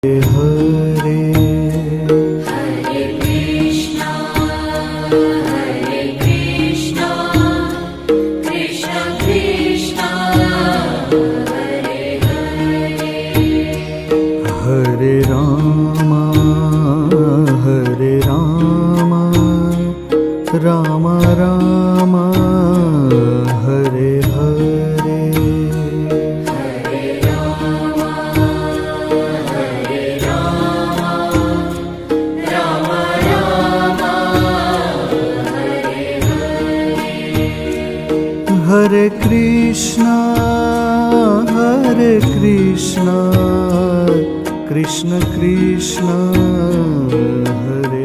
Hare Hare Krishna Krishna Krishna Hare Hare Hare Ram Ram Ram Hare Hare Hare Ram Ram Ram Hare Hare Hare Krishna Krishna Krishna Hare